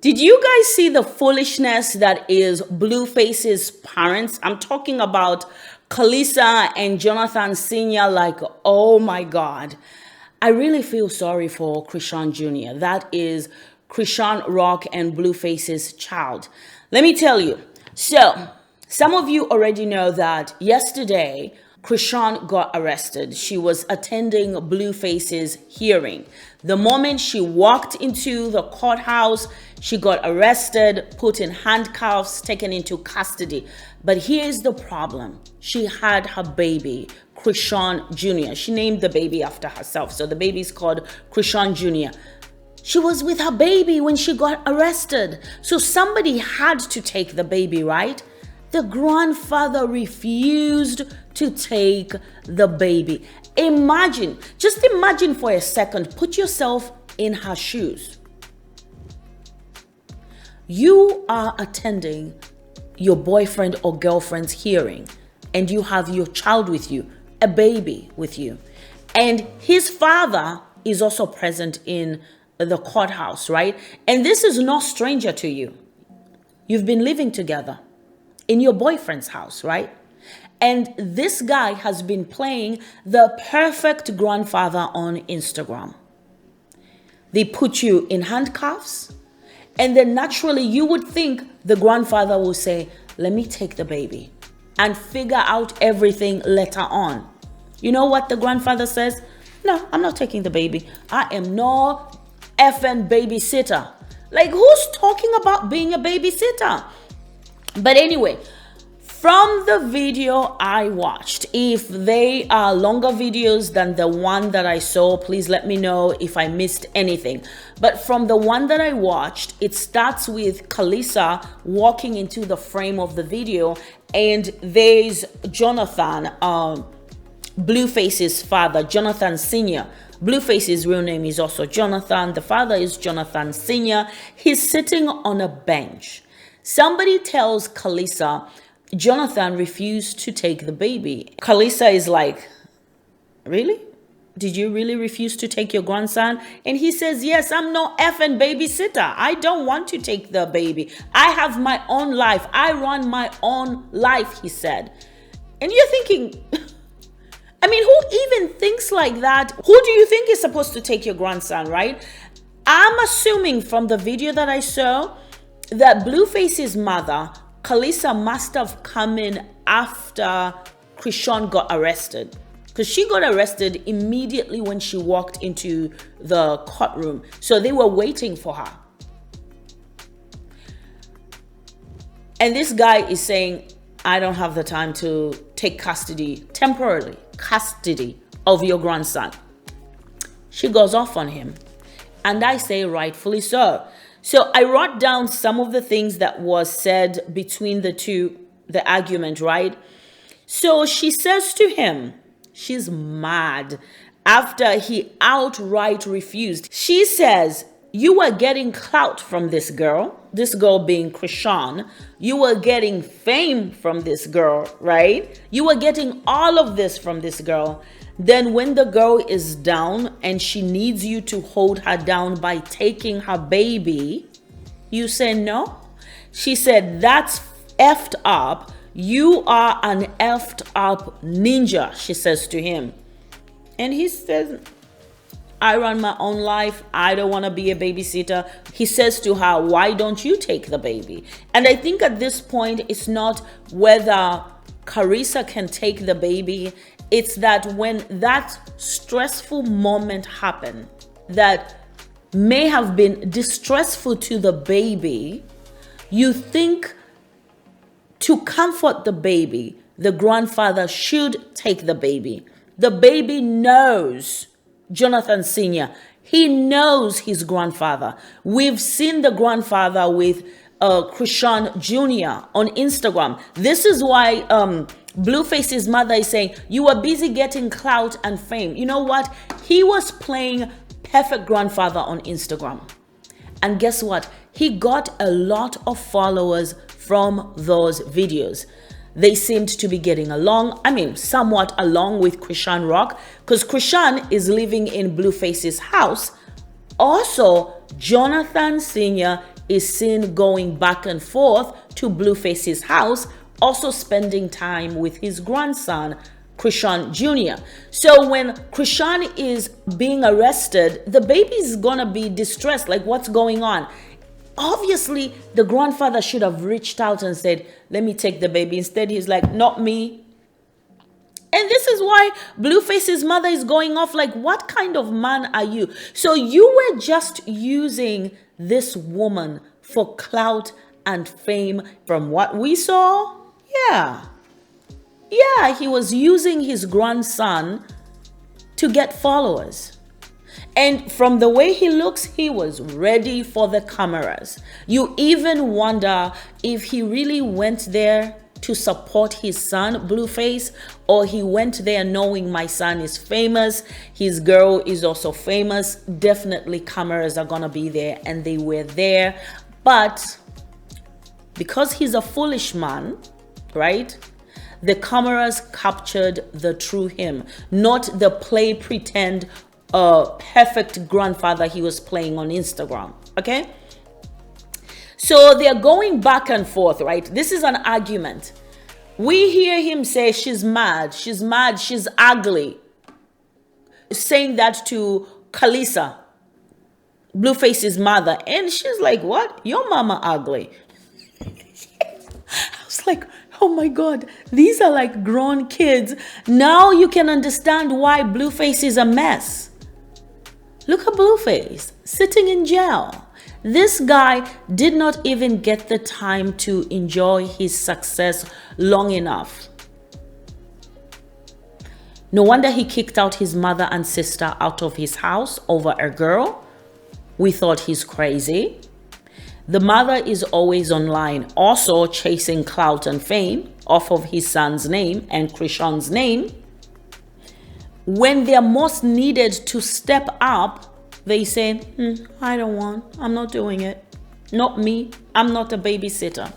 Did you guys see the foolishness that is Blueface's parents? I'm talking about Karlissa and Johnathan Sr. Like, oh my God. I really feel sorry for Chrisean Jr. That is Chrisean Rock and Blueface's child. Let me tell you. So, some of you already know that yesterday, Chrisean got arrested. She was attending Blueface's hearing. The moment she walked into the courthouse, she got arrested, put in handcuffs, taken into custody. But here's the problem. She had her baby, Chrisean Jr. She named the baby after herself. So the baby's called Chrisean Jr. She was with her baby when she got arrested. So somebody had to take the baby, right? The grandfather refused to take the baby. Just imagine for a second, put yourself in her shoes. You are attending your boyfriend or girlfriend's hearing, and you have your child with you, a baby with you. And his father is also present in the courthouse, right? And this is no stranger to you. You've been living together in your boyfriend's house, right? And this guy has been playing the perfect grandfather on Instagram. They put you in handcuffs, and then naturally you would think the grandfather will say, let me take the baby and figure out everything later on. You know what the grandfather says? No, I'm not taking the baby. I am no effing babysitter. Like, who's talking about being a babysitter? But anyway, from the video I watched, if they are longer videos than the one that I saw, please let me know if I missed anything. But from the one that I watched, it starts with Karlissa walking into the frame of the video, and there's Johnathan, Blueface's father, Johnathan Sr. Blueface's real name is also Johnathan. The father is Johnathan Sr. He's sitting on a bench. Somebody tells Karlissa, Johnathan refused to take the baby. Karlissa is like, really? Did you really refuse to take your grandson? And he says, yes, I'm no effing babysitter. I don't want to take the baby. I have my own life. I run my own life, he said. And you're thinking, I mean, who even thinks like that? Who do you think is supposed to take your grandson, right? I'm assuming from the video that I saw that Blueface's mother, Karlissa, must have come in after Chrisean got arrested, because she got arrested immediately when she walked into the courtroom. So they were waiting for her. And this guy is saying, I don't have the time to take temporarily custody of your grandson. She goes off on him. And I say rightfully so. So I wrote down some of the things that was said between the two, the argument, right? So she says to him, she's mad after he outright refused. She says, you were getting clout from this girl being Chrisean. You were getting fame from this girl, right? You were getting all of this from this girl. Then when the girl is down and she needs you to hold her down by taking her baby, you say no? She said, that's effed up. You are an effed up ninja, she says to him. And he says, I run my own life. I don't want to be a babysitter. He says to her, why don't you take the baby? And I think at this point, it's not whether Karlissa can take the baby. It's that when that stressful moment happened, that may have been distressful to the baby, you think to comfort the baby, the grandfather should take the baby. The baby knows Johnathan Sr. He knows his grandfather. We've seen the grandfather with Chrisean Jr. on Instagram. This is why Blueface's mother is saying, you were busy getting clout and fame. You know what? He was playing perfect grandfather on Instagram. And guess what? He got a lot of followers from those videos. They seemed to be getting along. I mean, somewhat along with Chrisean Rock, because Chrisean is living in Blueface's house. Also, Johnathan Sr. is seen going back and forth to Blueface's house, also spending time with his grandson, Chrisean Jr. So when Chrisean is being arrested, the baby's gonna be distressed, like what's going on? Obviously, the grandfather should have reached out and said, let me take the baby. Instead, he's like, not me. And this is why Blueface's mother is going off like, what kind of man are you? So you were just using this woman for clout and fame from what we saw? Yeah. Yeah, he was using his grandson to get followers. And from the way he looks, he was ready for the cameras. You even wonder if he really went there to support his son, Blueface, or he went there knowing my son is famous, his girl is also famous. Definitely cameras are gonna be there, and they were there. But because he's a foolish man, right? The cameras captured the true him, not the play pretend perfect grandfather he was playing on Instagram. Okay, so they're going back and forth, right? This is an argument. We hear him say she's mad, she's ugly, saying that to Karlissa, Blueface's mother, and she's like, what? Your mama ugly? I was like, oh my God, these are like grown kids. Now you can understand why Blueface is a mess. Look at Blueface sitting in jail. This guy did not even get the time to enjoy his success long enough. No wonder he kicked out his mother and sister out of his house over a girl. We thought he's crazy. The mother is always online, also chasing clout and fame off of his son's name and Chrisean's name. When they're most needed to step up, they say, I don't want, I'm not doing it. Not me, I'm not a babysitter.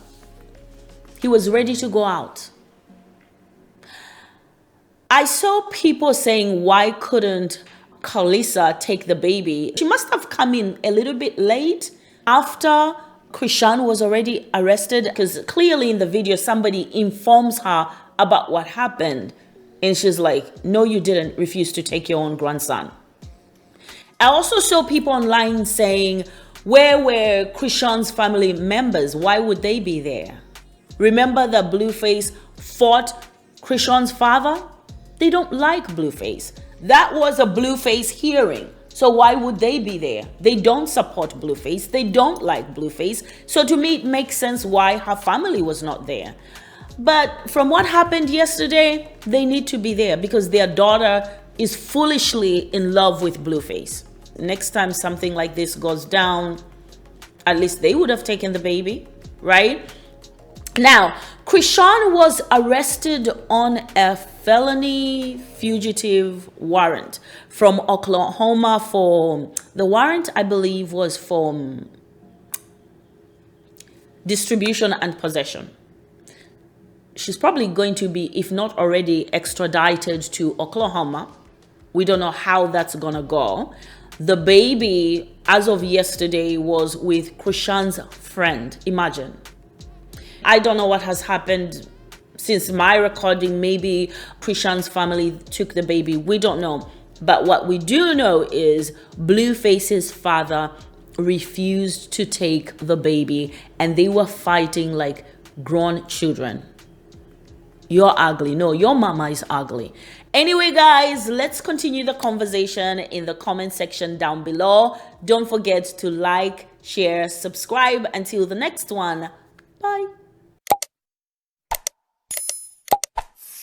He was ready to go out. I saw people saying, why couldn't Karlissa take the baby? She must have come in a little bit late after Chrisean was already arrested, because clearly in the video, somebody informs her about what happened. And she's like, no, you didn't refuse to take your own grandson. I also saw people online saying, where were Chrisean's family members? Why would they be there? Remember that Blueface fought Chrisean's father? They don't like Blueface. That was a Blueface hearing. So why would they be there? They don't support Blueface. They don't like Blueface. So to me, it makes sense why her family was not there. But from what happened yesterday, they need to be there because their daughter is foolishly in love with Blueface. Next time something like this goes down, at least they would have taken the baby, right? Now, Chrisean was arrested on a felony fugitive warrant from Oklahoma for, the warrant I believe was for distribution and possession. She's probably going to be, if not already, extradited to Oklahoma. We don't know how that's gonna go. The baby, as of yesterday, was with Chrisean's friend. Imagine. I don't know what has happened since my recording. Maybe Chrisean's family took the baby. We don't know. But what we do know is Blueface's father refused to take the baby, and they were fighting like grown children. You're ugly. No, your mama is ugly. Anyway, guys, let's continue the conversation in the comment section down below. Don't forget to like, share, subscribe. Until the next one. Bye.